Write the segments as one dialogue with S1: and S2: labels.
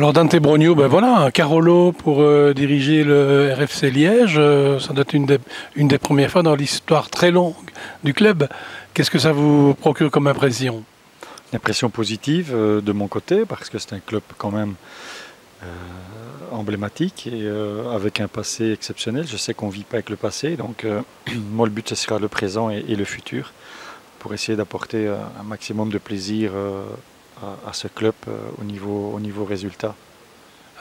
S1: Alors Dante Brogno, ben voilà, un Carolo pour diriger le RFC Liège, ça doit être une des premières fois dans l'histoire très longue du club. Qu'est-ce que ça vous procure comme impression?
S2: Une impression positive de mon côté, parce que c'est un club quand même emblématique et avec un passé exceptionnel. Je sais qu'on ne vit pas avec le passé, donc moi le but ce sera le présent et le futur, pour essayer d'apporter un maximum de plaisir à ce club au niveau résultat.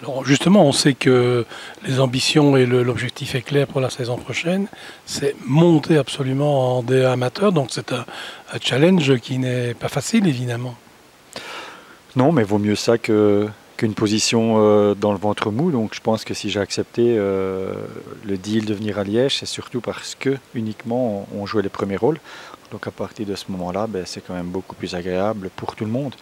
S1: Alors justement, on sait que les ambitions et l'objectif est clair pour la saison prochaine, c'est monter absolument en D1 amateur, donc c'est un challenge qui n'est pas facile évidemment.
S2: Non, mais vaut mieux ça qu'une position dans le ventre mou. Donc je pense que si j'ai accepté le deal de venir à Liège, c'est surtout parce que uniquement on jouait les premiers rôles. Donc à partir de ce moment-là, ben, c'est quand même beaucoup plus agréable pour tout le monde.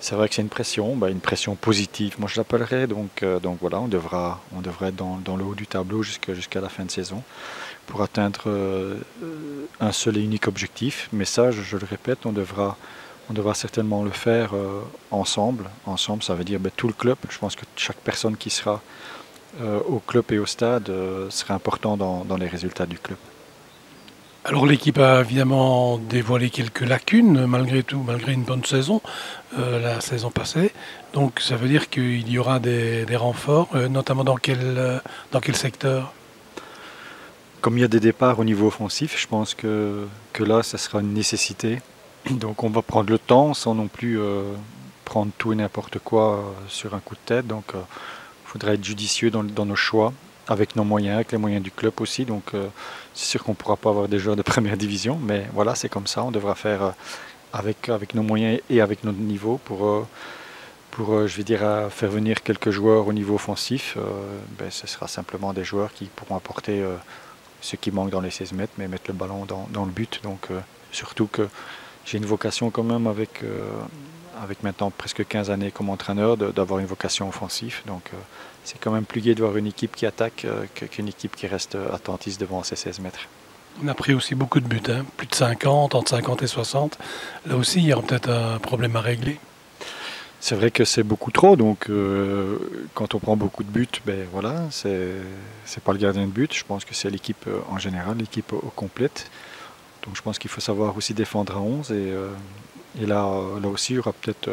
S2: C'est vrai que c'est une pression positive, moi je l'appellerais. Donc voilà, on devra être dans le haut du tableau jusqu'à la fin de saison pour atteindre un seul et unique objectif. Mais ça, je le répète, on devra certainement le faire ensemble. Ensemble, ça veut dire tout le club. Je pense que chaque personne qui sera au club et au stade sera important dans les résultats du club.
S1: Alors l'équipe a évidemment dévoilé quelques lacunes malgré tout, malgré une bonne saison, la saison passée. Donc ça veut dire qu'il y aura des renforts, notamment dans quel secteur?
S2: Comme il y a des départs au niveau offensif, je pense que là, ça sera une nécessité. Donc on va prendre le temps sans non plus prendre tout et n'importe quoi sur un coup de tête. Donc il faudra être judicieux dans nos choix, avec nos moyens, avec les moyens du club aussi. Donc c'est sûr qu'on ne pourra pas avoir des joueurs de première division, mais voilà, c'est comme ça. On devra faire avec nos moyens et avec notre niveau pour je vais dire, faire venir quelques joueurs au niveau offensif. Ce sera simplement des joueurs qui pourront apporter ce qui manque dans les 16 mètres, mais mettre le ballon dans le but. Donc surtout que j'ai une vocation quand même avec maintenant presque 15 années comme entraîneur d'avoir une vocation offensive. Donc c'est quand même plus gai de voir une équipe qui attaque qu'une équipe qui reste attentiste devant ses 16 mètres.
S1: On a pris aussi beaucoup de buts, hein, plus de 50, entre 50 et 60. Là aussi, il y aura peut-être un problème à régler.
S2: C'est vrai que c'est beaucoup trop, donc quand on prend beaucoup de buts, ben voilà, c'est pas le gardien de but. Je pense que c'est l'équipe en général, l'équipe au complète. Donc je pense qu'il faut savoir aussi défendre à 11 et là aussi il y aura peut-être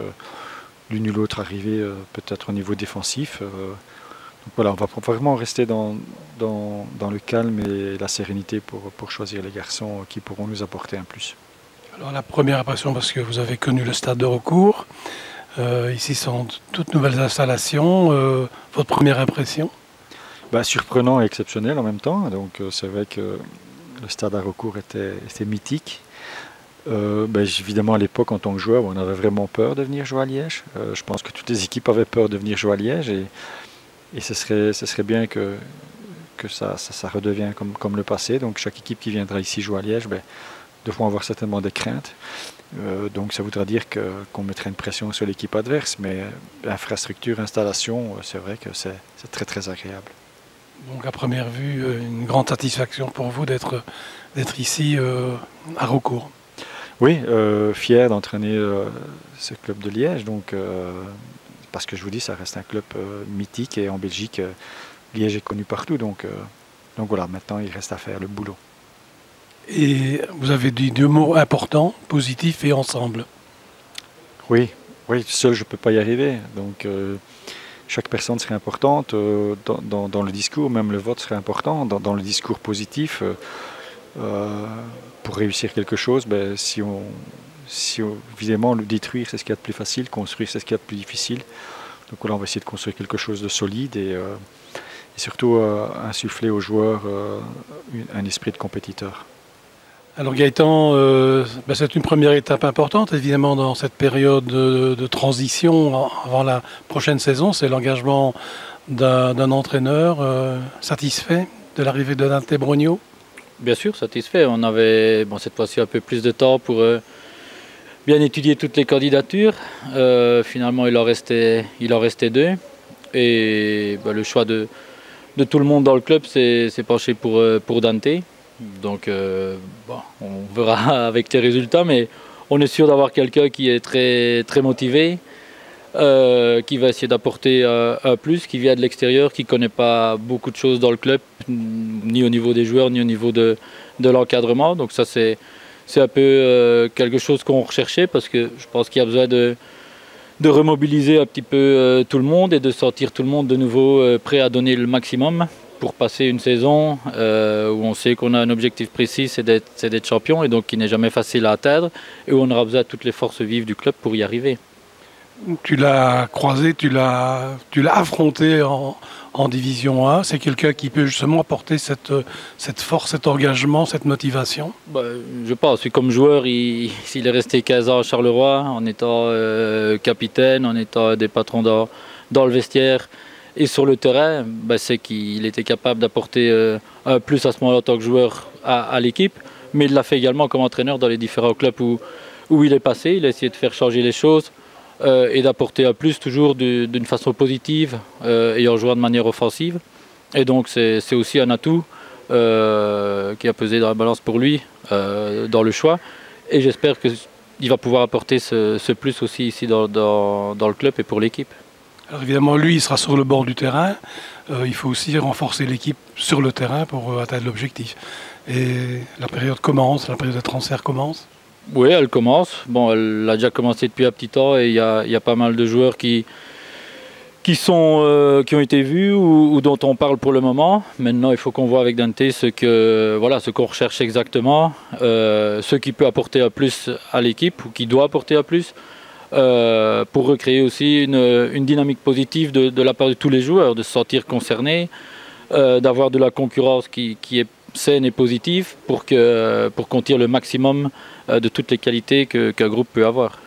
S2: l'une ou l'autre arrivée peut-être au niveau défensif. Donc voilà, on va vraiment rester dans le calme et la sérénité pour choisir les garçons qui pourront nous apporter un plus.
S1: Alors la première impression, parce que vous avez connu le stade de recours, ici sont toutes nouvelles installations, votre première impression?
S2: Surprenant et exceptionnel en même temps, donc c'est vrai que le stade à recours était mythique. Évidemment, à l'époque, en tant que joueur, on avait vraiment peur de venir jouer à Liège. Je pense que toutes les équipes avaient peur de venir jouer à Liège et ce serait bien que ça redevienne comme le passé. Donc chaque équipe qui viendra ici jouer à Liège devront avoir certainement des craintes. Donc ça voudra dire qu'on mettrait une pression sur l'équipe adverse, mais infrastructure, installation, c'est vrai que c'est très très agréable.
S1: Donc à première vue, une grande satisfaction pour vous d'être ici à recours.
S2: Oui, fier d'entraîner ce club de Liège, donc, parce que je vous dis, ça reste un club mythique et en Belgique, Liège est connu partout, donc voilà, maintenant il reste à faire le boulot.
S1: Et vous avez dit deux mots importants, positif et ensemble.
S2: Oui, seul je ne peux pas y arriver, donc chaque personne serait importante dans le discours, même le vote serait important, dans le discours positif. Pour réussir quelque chose, évidemment, le détruire, c'est ce qu'il y a de plus facile, construire, c'est ce qu'il y a de plus difficile. Donc voilà, on va essayer de construire quelque chose de solide et surtout insuffler aux joueurs un esprit de compétiteur.
S1: Alors Gaëtan, c'est une première étape importante, évidemment, dans cette période de transition avant la prochaine saison. C'est l'engagement d'un entraîneur satisfait de l'arrivée de Dante Brogno.
S3: Bien sûr, satisfait. On avait cette fois-ci un peu plus de temps pour bien étudier toutes les candidatures. Finalement, il en restait deux. Et le choix de tout le monde dans le club s'est penché pour Dante. Donc, on verra avec les résultats, mais on est sûr d'avoir quelqu'un qui est très, très motivé, qui va essayer d'apporter un plus, qui vient de l'extérieur, qui ne connaît pas beaucoup de choses dans le club, ni au niveau des joueurs, ni au niveau de l'encadrement. Donc ça, c'est un peu quelque chose qu'on recherchait, parce que je pense qu'il y a besoin de remobiliser un petit peu tout le monde et de sortir tout le monde de nouveau prêt à donner le maximum pour passer une saison où on sait qu'on a un objectif précis, c'est d'être champion, et donc qui n'est jamais facile à atteindre, et où on aura besoin de toutes les forces vives du club pour y arriver.
S1: Tu l'as croisé, tu l'as affronté en Division 1. C'est quelqu'un qui peut justement apporter cette force, cet engagement, cette motivation?
S3: Je pense. Comme joueur, s'il est resté 15 ans à Charleroi, en étant capitaine, en étant des patrons dans le vestiaire et sur le terrain, c'est qu'il était capable d'apporter un plus à ce moment-là en tant que joueur à l'équipe. Mais il l'a fait également comme entraîneur dans les différents clubs où il est passé. Il a essayé de faire changer les choses. Et d'apporter un plus toujours d'une façon positive et en jouant de manière offensive. Et donc c'est aussi un atout qui a pesé dans la balance pour lui dans le choix. Et j'espère qu'il va pouvoir apporter ce plus aussi ici dans le club et pour l'équipe.
S1: Alors évidemment, lui, il sera sur le bord du terrain. Il faut aussi renforcer l'équipe sur le terrain pour atteindre l'objectif. Et la période commence, la période de transfert commence.
S3: Oui, elle commence. Bon, elle a déjà commencé depuis un petit temps, et il y a pas mal de joueurs qui ont été vus ou dont on parle pour le moment. Maintenant, il faut qu'on voit avec Dante ce qu'on recherche exactement, ce qui peut apporter un plus à l'équipe ou qui doit apporter un plus, pour recréer aussi une dynamique positive de la part de tous les joueurs, de se sentir concernés, d'avoir de la concurrence qui est saine et positive pour qu'on tire le maximum de toutes les qualités qu'un groupe peut avoir.